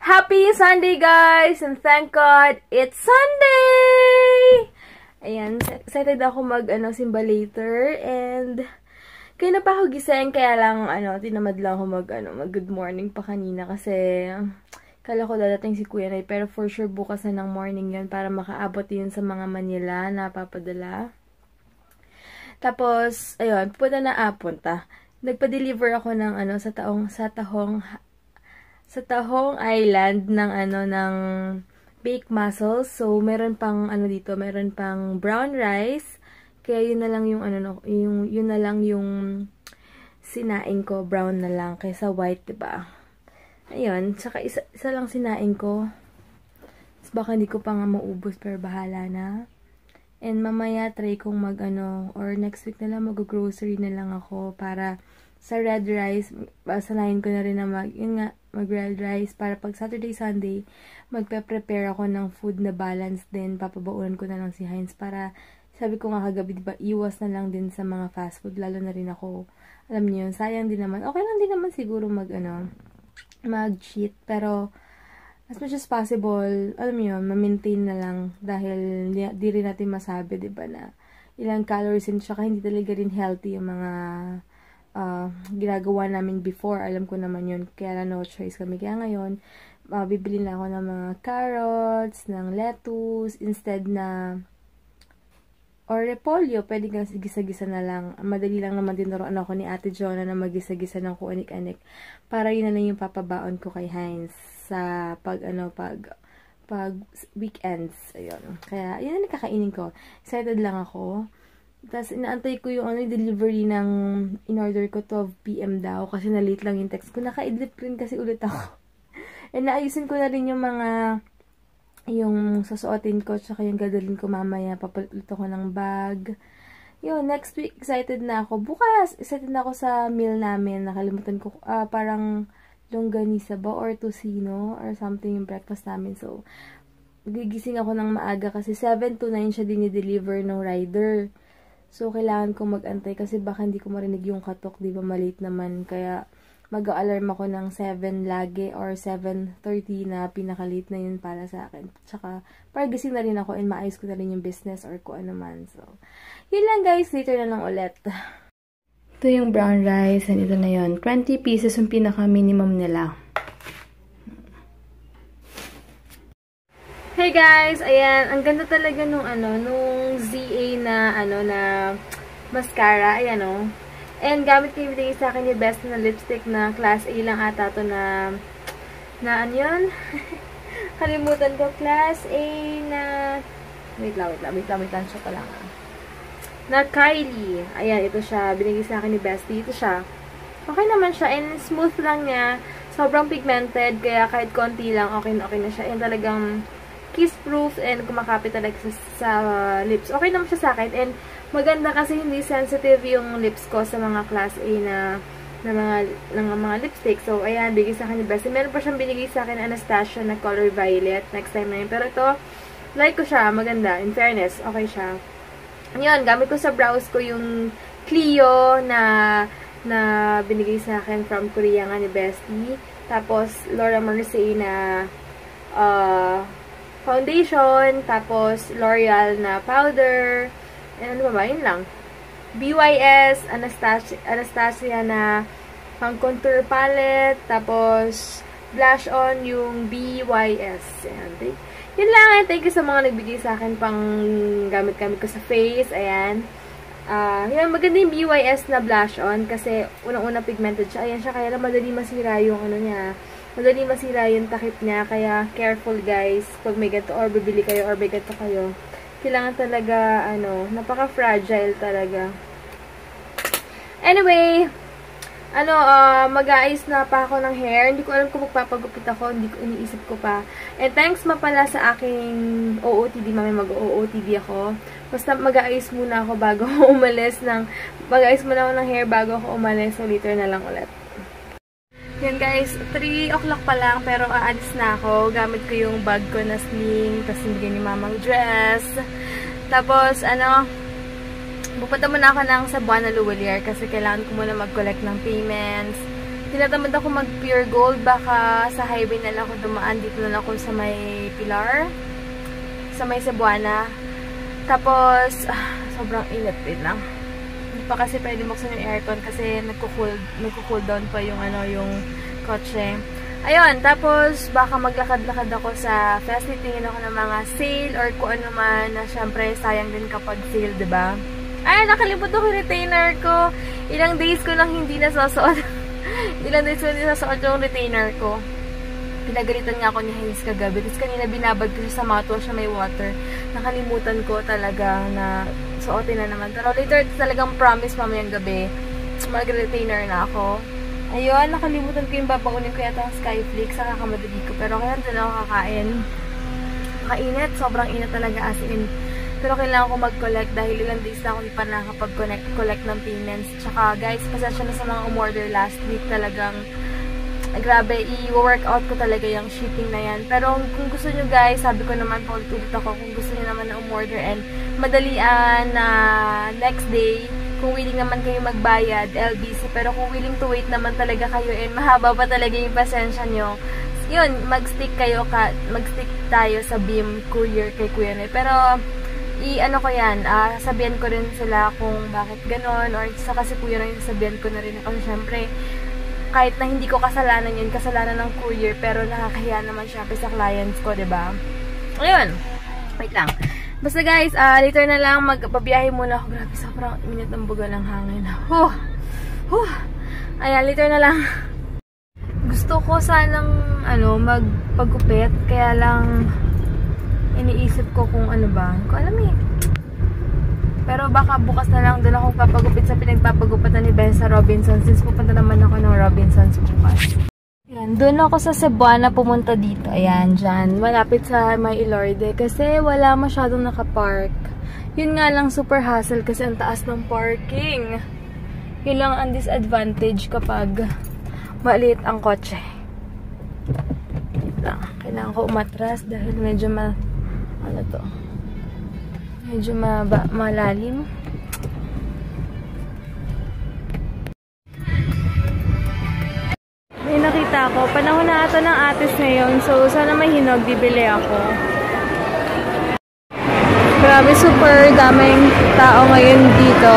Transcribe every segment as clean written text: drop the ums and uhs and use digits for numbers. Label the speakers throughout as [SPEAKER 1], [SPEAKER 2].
[SPEAKER 1] Happy Sunday, guys! And thank God, it's Sunday! Ayan, excited ako simba later. And, kaya na pa ako gising, kaya lang, tinamad lang ako mag good morning pa kanina. Kasi, kala ko dadating si Kuya Nay. Pero for sure, bukas na ng morning yun para makaabot yun sa mga Manila na papadala. Tapos, ayun, punta. Nagpa-deliver ako ng sa Tahong Island ng baked mussels. So meron pang dito, meron pang brown rice. Kaya yun na lang yun na lang yung sinaing ko, brown na lang kaysa white, 'di ba? Ayun, saka isa lang sinaing ko. Tapos baka hindi ko pa nga maubos, pero bahala na. And mamaya try kong or next week na lang mag-grocery na lang ako para sa red rice, sanayin ko na rin na mag-red rice para pag Saturday, Sunday, magpe-prepare ako ng food na balance din. Papabaunan ko na lang si Heinz para, sabi ko nga kagabi, diba, iwas na lang din sa mga fast food, lalo na rin ako. Alam niyo yun, sayang din naman. Okay lang din naman siguro mag-cheat, pero as much as possible, alam niyo yun, ma-maintain na lang dahil di rin natin masabi, diba, na ilang calories and saka hindi talaga rin healthy yung mga ginagawa namin before. Alam ko naman yun, kaya no choice kami. Kaya ngayon, bibili na ako ng mga carrots, ng lettuce, instead na or repolyo, pwede kang gisa-gisa na lang. Madali lang naman tinuruan ako ni Ate Jonah na mag-gisa-gisa ng kuanik-anik para yun na lang yung papabaon ko kay Heinz sa pag weekends. Ayun. Kaya yun na nakakainin ko. Excited lang ako. Tapos, inaantay ko yung delivery ng in-order ko 12 PM daw. Kasi na-late lang yung text ko. Naka-idlip rin kasi ulit ako. And naayusin ko na rin yung sasuotin ko. Tsaka yung dadalhin ko mamaya. Papalit ako ng bag. Yun, next week, excited na ako. Bukas, excited na ako sa meal namin. Nakalimutan ko, parang longganisa ba? Or tocino? Or something yung breakfast namin. So, gigising ako ng maaga kasi 7 to 9 siya dinideliver ng rider. So, kailangan ko mag-antay kasi baka hindi ko marinig yung katok, di ba, malate naman. Kaya, mag-alarm ako ng 7 lagi or 7:30 na pinaka-late na yun para sa akin. Tsaka, para gising na rin ako and maayos ko na rin yung business or kung ano man. So, yun lang guys. Later na lang ulit. Ito yung brown rice and ito na yun. 20 pieces yung pinaka-minimum nila. Hey guys, ayan, ang ganda talaga nung ZA na mascara, ayan And gamit ko yung binigay sa akin yung best na lipstick na class A lang ata to na ano yun? Kalimutan ko, class A na wait lang, siya pa lang. Na Kylie. Ayan, ito siya, binigay sa akin ni Bestie, ito siya. Okay naman siya and smooth lang niya. Sobrang pigmented, kaya kahit konti lang, okay na siya. And talagang kiss-proof and kumakapit talaga sa lips. Okay naman siya sa akin. And maganda kasi hindi sensitive yung lips ko sa mga class A na mga lipstick. So, ayan, bigay sa akin yung best. Meron pa siyang binigay sa akin Anastasia na color violet. Next time na yun. Pero ito, like ko siya. Maganda. In fairness, okay siya. Yun, gamit ko sa brows ko yung Clio na binigay sa akin from Korea nga ni Bestie. Tapos, Laura Mercier na foundation, tapos L'Oreal na powder, and ano ba, yun lang. BYS, Anastasia na pang contour palette, tapos blush on yung BYS. Ayan. Yun lang, thank you sa mga nagbigay sa akin pang gamit-gamit ko sa face, ayan. Yun, maganda yung BYS na blush on, kasi unang-una pigmented siya, ayan siya, kaya lang madali masira yung niya. Madali masira yung takip niya, kaya careful guys, pag may ganito or bibili kayo or may ganito kayo. Kailangan talaga, napaka-fragile talaga. Anyway, mag-aayos na pa ako ng hair. Hindi ko alam kung magpapagupit ako, hindi ko iniisip ko pa. And thanks mapala sa aking OOTD, mamaya mag-OOTD ako. Basta mag-aayos muna ako bago ako umalis mag-aayos muna ako ng hair bago ako umalis, so later na lang ulit. Yan guys, 3 o'clock pa lang pero aalis na ako. Gamit ko yung bag ko na sling, tapos nabigyan ni mamang dress. Tapos, pupunta muna ako ng Cebuana Luwalier kasi kailangan ko muna mag-collect ng payments. tinatamad ako mag pure gold. Baka sa highway na lang ako dumaan. Dito na lang ako sa may Pilar. Sa may Cebuana. Tapos, sobrang init din lang. Hindi pa kasi pwede buksan yung aircon kasi nagko-cool down pa yung, yung kotse. Ayun, tapos baka maglakad-lakad ako sa Festly. Tingin ako ng mga sale or kung ano man na syempre sayang din kapag sale, diba? Ay, nakalimutan ko yung retainer ko. Ilang days ko lang hindi nasusuot. Ilang days ko hindi nasusuot yung retainer ko. Pinagalitan nga ako ni Hayes kagabi. Tapos kanina binabad ko siya sa mouthwash na may water. Nakalimutan ko talaga na suotin na naman. Pero later, talagang promise mamayang gabi, mag-retainer na ako. Ayun, nakalimutan ko yung babakunin ko yata ang Skyflakes sa kakamadali ko. Pero kaya doon ako kakain. Makainit. Sobrang init talaga as in. Pero kailangan ko mag-collect dahil ilang days na ako hindi pa nakakapag-collect ng payments. Tsaka guys, pasensya na sa mga umorder last week. Talagang, grabe, i-workout ko talaga yung shipping na yan. Pero kung gusto nyo guys, sabi ko naman, paulit-ulit ako, kung gusto nyo naman na umorder and madalian na next day, kung willing naman kayo magbayad, LBC. Pero kung willing to wait naman talaga kayo and mahaba pa talaga yung pasensya nyo, yun, mag-stick tayo sa Beam Courier kay Kuya Noy. Pero, i-ano ko yan, sabihan ko rin sila kung bakit ganon, or sa kasi Kuya Noy, sabihan ko na rin ako, syempre, kahit na hindi ko kasalanan yun, kasalanan ng courier, pero nakakahiya naman syempre sa clients ko, diba? Ayun, wait lang. Basta guys, later na lang magpabiyahe muna ako. Grabe, sobrang init ng buga ng hangin. Ayan, later na lang. Gusto ko sanang, magpagupit. Kaya lang, iniisip ko kung ano ba. Hindi ko alam eh. Pero baka bukas na lang doon ako papagupit sa pinagpapagupatan ni Besa Robinson. Since pupunta naman ako ng Robinsons bukas. Ayan, doon ako sa Cebuana pumunta dito. Ayan, dyan. Malapit sa may Ilorde. Kasi wala masyadong nakapark. Yun nga lang super hassle kasi ang taas ng parking. Yun lang ang disadvantage kapag maliit ang kotse. Kailangan ko umatras dahil medyo medyo malalim. May nakita ako. Panahon na ata ng atis ngayon. So, sana may hinog. Bibili ako. Grabe, super daming tao ngayon dito.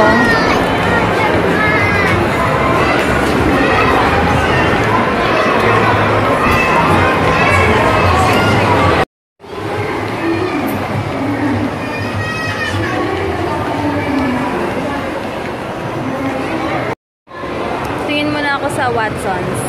[SPEAKER 1] Tingin muna ako sa Watsons.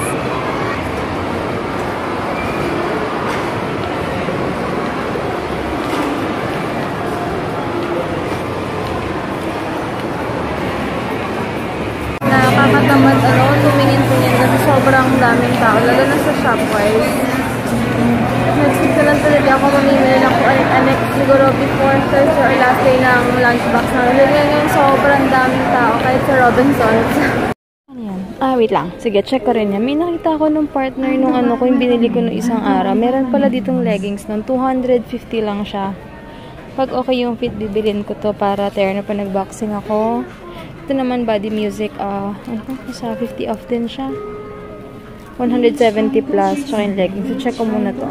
[SPEAKER 1] Nakakatamad tumingin-tingin kasi sobrang daming tao, lalo na sa Shopwise. Next week na lang talaga ako mamimili lang kung anek-anek siguro before Thursday or last day ng lunchbox na. Ngayon sobrang daming tao kahit sa Robinsons. Ano yan? Wait lang. Sige, check ko rin yan. May nakita ako nung partner nung ko yung binili ko nung isang araw. Meron pala ditong leggings nun. 250 lang siya. Pag okay yung fit, bibilin ko to para terno pa nag-boxing ako. Ito naman Body Music, sa 50 off din siya. 170 plus, tsaka yung leggings. So, check ko muna to.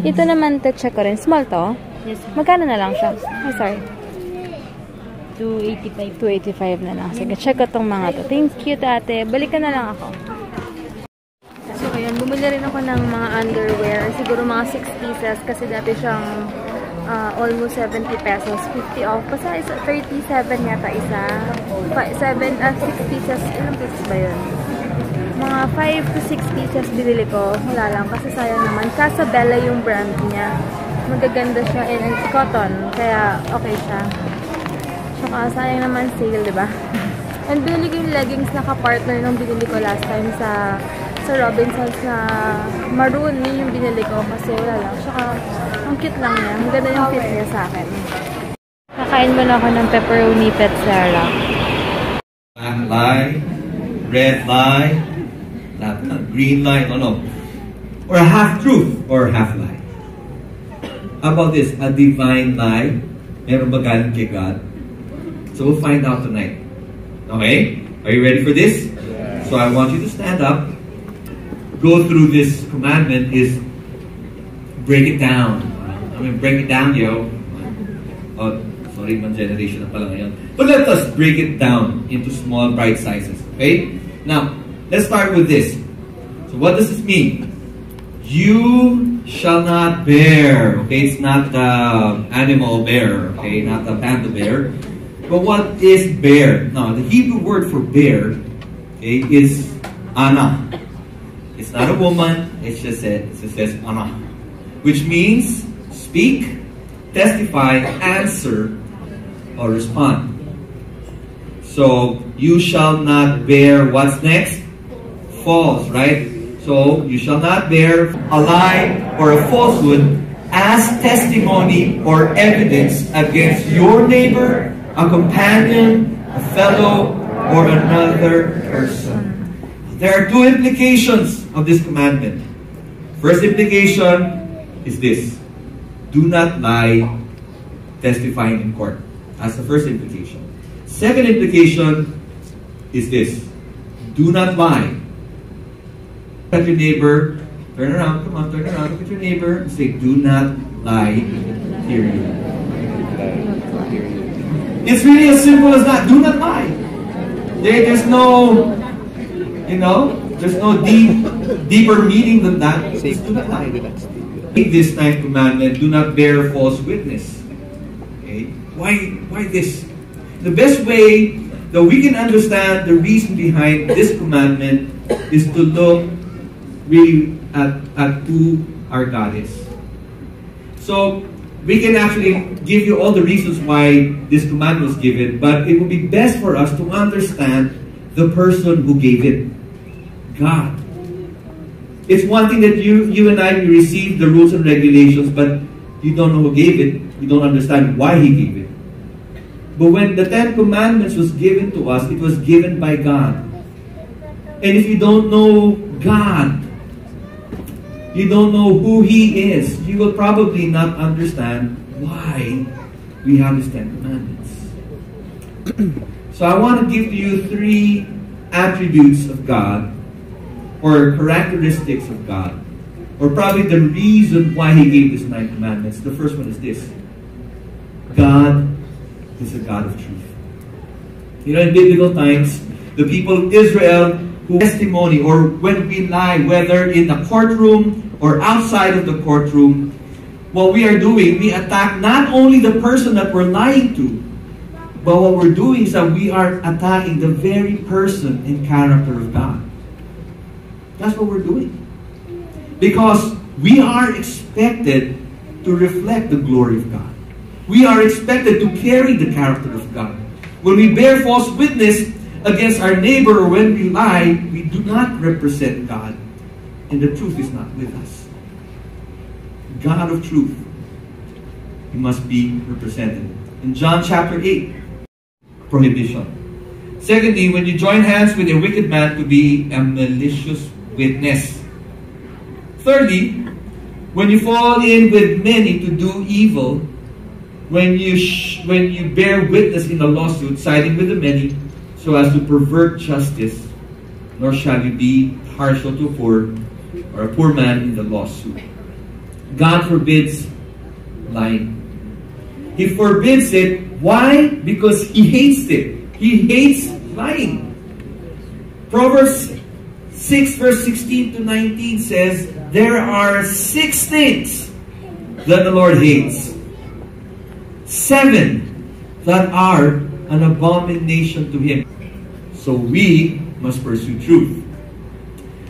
[SPEAKER 1] Ito naman, check ko rin. Small to?
[SPEAKER 2] Yes.
[SPEAKER 1] Magkano na lang siya? Sorry.
[SPEAKER 2] 285.
[SPEAKER 1] 285 na lang. Sige, check ko tong mga to. Thank you, tate. Balikan na lang ako. So, ayan. Bumili rin ako ng mga underwear. Siguro mga 6 pieces kasi dati siyang almost 70 pesos. 50 off. Basta 37 yata isa. 6 pieces. Ilang pieces ba yun? Mga 5 to 6 pieces binili ko. Wala lang. Kasi sayang naman. Casabella yung brand niya. Magaganda siya. And it's cotton. Kaya okay siya. Tsaka sayang naman sale, diba? And binili ko yung leggings na ka-partner nung binili ko last time sa Robinsons na maroon. Yun yung binili ko kasi wala lang. Tsaka ang cute lang niya. Ang ganda yung fit niya sa akin. Kakain mo na ako ng pepperoni petzela.
[SPEAKER 3] Black lie, red lie, green lie, no. Or a half truth or half lie. How about this? A divine lie. Meron ba galing kay God? So we'll find out tonight. Okay? Are you ready for this? Yeah. So I want you to stand up go through this commandment is break it down. I mean, break it down, yo. Oh, sorry, man generation na pala ngayon. But let us break it down into small, bite sizes. Okay? Now, let's start with this. So what does this mean? You shall not bear. Okay, it's not the animal bear. Okay, not the panda bear. But what is bear? Now, the Hebrew word for bear, okay, is ana. It's not a woman. It just says ana, which means speak, testify, answer, or respond. So you shall not bear. What's next? False, right? So you shall not bear a lie or a falsehood as testimony or evidence against your neighbor, a companion, a fellow, or another person. There are two implications of this commandment. First implication is this: do not lie testifying in court. That's the first implication. Second implication is this: do not lie. Look at your neighbor, turn around, come on, turn around, look at your neighbor and say, do not lie, hear you. It's really as simple as that. Do not lie. There's no, there's no deeper meaning than that. Just do not lie. Take this ninth commandment, do not bear false witness. Okay? Why this? The best way that we can understand the reason behind this commandment is to look really at who our God is. So we can actually give you all the reasons why this command was given, but it would be best for us to understand the person who gave it, God. It's one thing that you and I, we receive the rules and regulations, but you don't know who gave it. You don't understand why He gave it. But when the Ten Commandments was given to us, it was given by God. And if you don't know God, you don't know who He is, you will probably not understand why we have His Ten Commandments. So I want to give to you 3 attributes of God, or characteristics of God, or probably the reason why He gave these 9 commandments. The first one is this: God is a God of truth. In biblical times, the people of Israel who testimony, or when we lie, whether in the courtroom or outside of the courtroom, what we are doing, we attack not only the person that we're lying to, but what we're doing is that we are attacking the very person and character of God. That's what we're doing. Because we are expected to reflect the glory of God. We are expected to carry the character of God. When we bear false witness against our neighbor, or when we lie, we do not represent God, and the truth is not with us. God of truth, He must be represented. In John chapter 8, prohibition. Secondly, when you join hands with a wicked man, to be a malicious witness. Thirdly, when you fall in with many to do evil, when you bear witness in a lawsuit, siding with the many, so as to pervert justice, nor shall you be partial to a poor or a poor man in the lawsuit. God forbids lying. He forbids it. Why? Because He hates it. He hates lying. Proverbs 6 verse 16 to 19 says, there are 6 things that the Lord hates, 7 that are an abomination to Him. So we must pursue truth.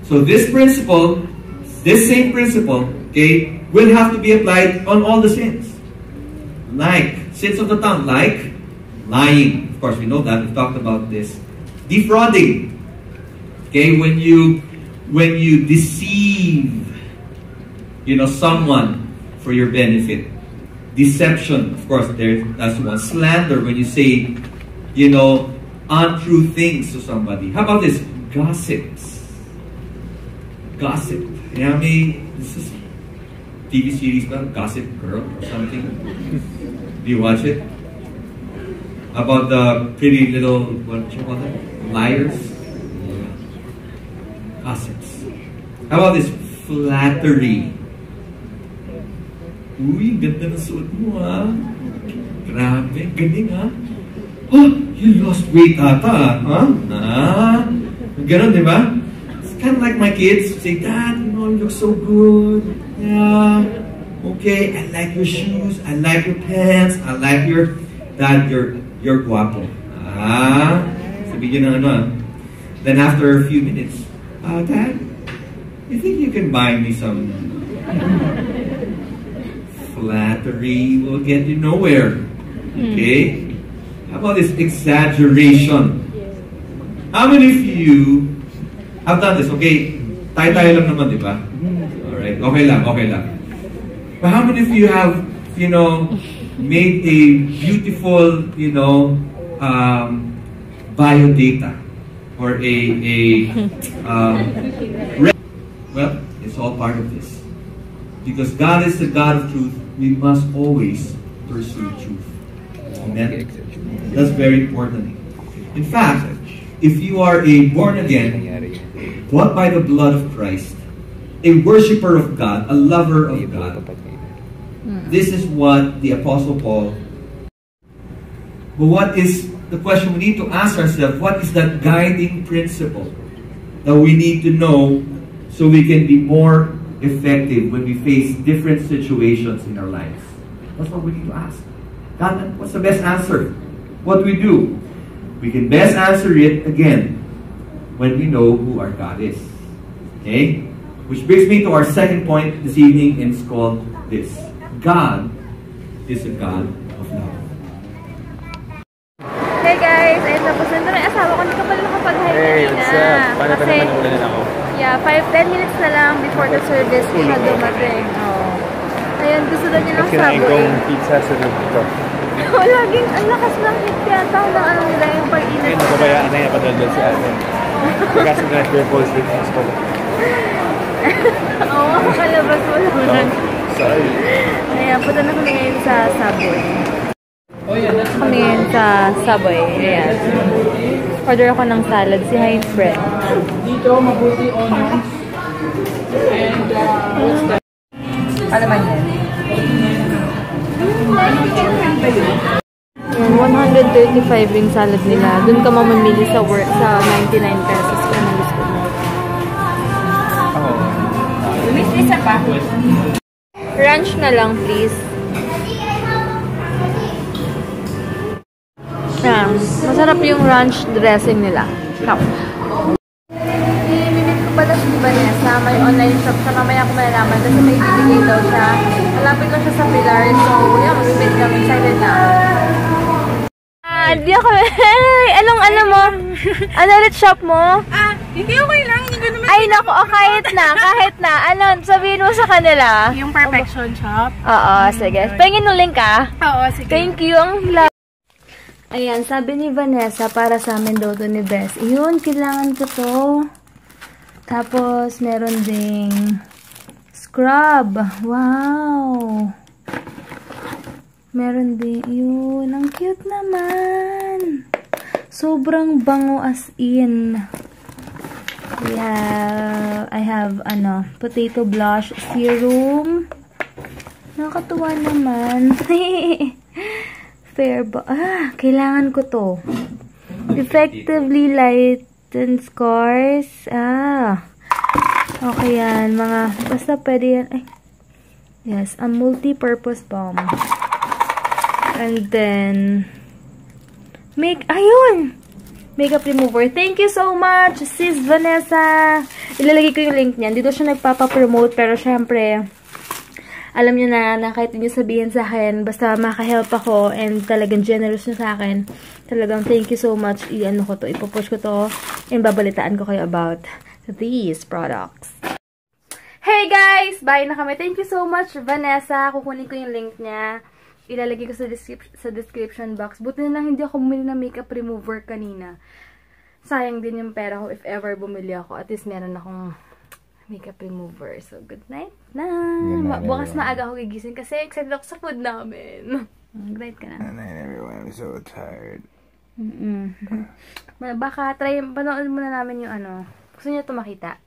[SPEAKER 3] So this principle, this same principle, okay, will have to be applied on all the sins. Like sins of the tongue, like lying. Of course, we know that. We've talked about this. Defrauding. Okay, when you deceive, someone for your benefit. Deception, of course, that's one. Slander, when you say, untrue things to somebody. How about this? Gossips. Gossip. This is TV series, Gossip Girl or something. Do you watch it? About the pretty little, what do you call them? Liars. Gossips. How about this? Flattery. Uy, ganda ng suot mo, ha? Grabe, galing, ha? Oh, you lost weight ata, ha? Ganon, di ba? It's kind of like my kids say, Dad, you know, you look so good. Yeah. Okay, I like your shoes. I like your pants. I like your... Dad, you're guapo. Sabihin ng ano, Then after a few minutes, Dad, you think you can buy me some... Flattery will get you nowhere. Okay? How about this exaggeration? How many of you have done this? Okay, tayo-tayo lang naman, di ba? Alright, okay lang. But how many of you have, you know, made a beautiful, you know, biodata or well, it's all part of this. Because God is the God of truth, we must always pursue truth. Amen? That's very important. In fact, if you are a born again, bought by the blood of Christ, a worshiper of God, a lover of God, this is what the Apostle Paul. But what is the question we need to ask ourselves? What is that guiding principle that we need to know so we can be more effective when we face different situations in our lives? That's what we need to ask. God, what's the best answer? What do we do? We can best answer it again when we know who our God is. Okay? Which brings me to our second point this evening, and it's called this. God is a God of love.
[SPEAKER 1] Hey guys! Ayun, tapos nandun na yung asawa ko. Hindi ka pala nakapag-hi kanina.
[SPEAKER 2] Hey, what's up? Paano pa
[SPEAKER 1] Kasi,
[SPEAKER 2] naman ulan ako?
[SPEAKER 1] yeah, 5-10 minutes na lang before the service siya dumating. Ayun, gusto daw niya ng
[SPEAKER 2] Kinain
[SPEAKER 1] Subway.
[SPEAKER 2] kong pizza sa loob ko.
[SPEAKER 1] Laging, ang lakas ng hit yata ng ano nila yung pag-init.
[SPEAKER 2] Ayun, nababayaan na yung padaldal si ate. Kasi na yung post with us ko.
[SPEAKER 1] Oo, makalabas mo naman.
[SPEAKER 2] Sorry.
[SPEAKER 1] Ayan, punta na kami ngayon sa Subway. Kami ngayon sa Subway. Ayan. Order ako ng salad, si Heinz bread.
[SPEAKER 4] Dito, mabuti onions. And, what's that?
[SPEAKER 1] Ano ba yan? 135 yung salad nila. Doon ka mamamili sa 99 pesos ka ng gusto mo. Miss, isa pa? Ranch na lang, please. Masarap yung ranch dressing nila. I-minute ko pala si Vanessa. May online shop siya. Mamaya ko malalaman kasi may bibigay daw siya. Malapit lang siya sa Pilar. So, yan. Mag-minute kami. Excited na. Di ako. Anong ano mo? Ano ulit shop mo?
[SPEAKER 4] Hindi okay lang. Hindi ko naman.
[SPEAKER 1] Ay, naku. Kahit na. Ano, sabihin mo sa kanila.
[SPEAKER 4] Yung Perfection Shop.
[SPEAKER 1] Oo, sige. Pahingin ng link
[SPEAKER 4] Oo, sige.
[SPEAKER 1] Thank you. Ang ayan, sabi ni Vanessa, para sa amin daw to ni Bess. Yun, kailangan ko to. Tapos, meron ding scrub. Wow! Meron din, yun. Ang cute naman. Sobrang bango as in. I have, potato blush serum. Nakakatuwa naman. Fair ba? Kailangan ko to. Effectively lighten scars. Okay yan. Basta pwede yan. Ay. Yes, a multi-purpose balm. And then, ayun! Makeup remover. Thank you so much, Sis Vanessa! Ilalagay ko yung link niyan. Dito siya nagpapapromote, pero syempre, alam niyo na kahit niyo sabihin sa akin, basta makahelp ako and talagang generous niyo sa akin, talagang thank you so much. Ipopush ko to and babalitaan ko kayo about these products. Hey guys! Bye na kami. Thank you so much, Vanessa. Kukunin ko yung link niya. Ilalagay ko sa description box. Buti na lang hindi ako bumili ng makeup remover kanina. Sayang din yung pera ko if ever bumili ako. At least meron akong makeup remover. So, good night na. Bukas maaga ako gigising kasi excited ako sa food namin. Good night ka na.
[SPEAKER 2] And then everyone was so tired.
[SPEAKER 1] Baka panood muna namin yung Gusto niyo ito makita?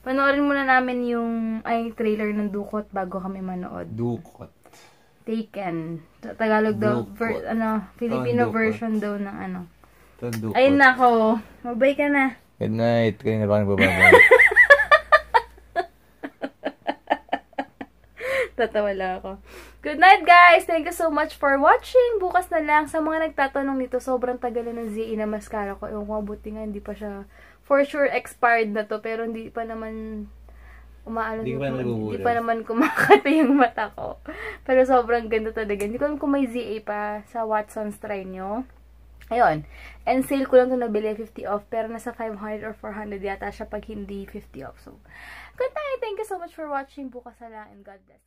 [SPEAKER 1] Panoorin muna namin yung trailer ng Dukot bago kami manood.
[SPEAKER 2] Dukot.
[SPEAKER 1] Taken. Tagalog daw, Filipino
[SPEAKER 2] Dukot.
[SPEAKER 1] version daw ng
[SPEAKER 2] Dukot.
[SPEAKER 1] Ay nako, mabay ka na.
[SPEAKER 2] Good night. Kanina pa nagbababay.
[SPEAKER 1] Tatawa lang ako. Good night, guys! Thank you so much for watching. Bukas na lang. Sa mga nagtatanong nito, sobrang tagal na ng ZE na mascara ko. Ewan ko, buti nga, hindi pa siya for sure expired na to. Pero hindi pa naman hindi pa naman kumakati yung mata ko. Pero sobrang ganda talaga. Hindi ko alam kung may ZA pa sa Watson's try nyo. Ayun. And sale ko lang ito nabili, 50 off. Pero nasa 500 or 400 yata siya pag hindi 50 off. So, good night. Thank you so much for watching. Bukas na lang and God bless.